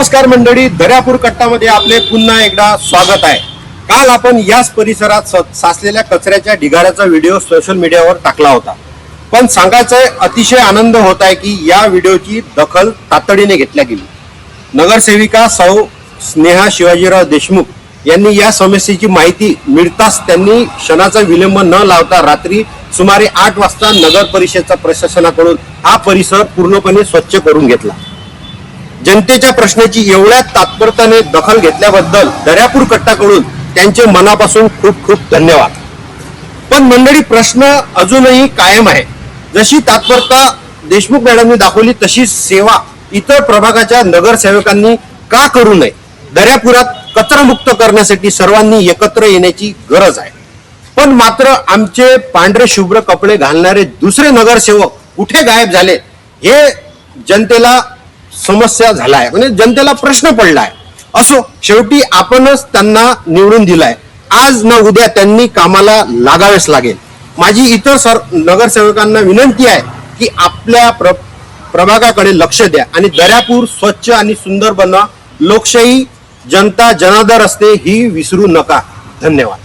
नमस्कार मंडळी, दर्यापूर कट्टामध्ये आपले पुन्हा एकदा स्वागत आहे। काल आपण याच परिसरात साचलेल्या कचऱ्याच्या ढिगाऱ्याचा व्हिडिओ सोशल मीडियावर टाकला होता, पण सांगायचं अतिशय आनंद होत आहे की या व्हिडिओची दखल तातडीने घेतली गेली। नगरसेविका सौ स्नेहा शिवाजीराव देशमुख यांनी या समस्येची माहिती मिळताच त्यांनी क्षणाचा विलंब न लावता रात्री सुमारे 8 वाजता नगर परिषदेच्या प्रशासनाकडून हा परिसर पूर्णपणे स्वच्छ करून घेतला। जनतेच्या प्रश्नाची एवढ्या तात्परतेने दखल घेतल्याबद्दल दर्यापूर कट्टाकडून त्यांचे मनापासून खूप खूप धन्यवाद। पण मंडळी, प्रश्न अजूनही कायम आहे। जशी तात्परता देशमुख मॅडमनी दाखवली तशी सेवा इतर प्रभागाच्या नगरसेवकांनी का करू नये? दर्यापुरात कचरामुक्त करण्यासाठी सर्वांनी एकत्र येण्याची गरज आहे। पण मात्र आमचे पांढरे शुभ्र कपडे घालणारे दुसरे नगरसेवक कुठे गायब झाले हे जनतेला समस्या झालाय, म्हणजे जनतेला प्रश्न पडलाय। असो, शेवटी आपणच त्यांना निवडून दिलाय, आज ना उद्या त्यांनी कामाला लागावेच लागेल। माझी इतर नगरसेवकांना विनंती आहे की आपल्या प्रभागाकडे लक्ष द्या आणि दर्यापूर स्वच्छ आणि सुंदर बनवा। लोकशाही जनता जनार्दन असते ही विसरू नका। धन्यवाद।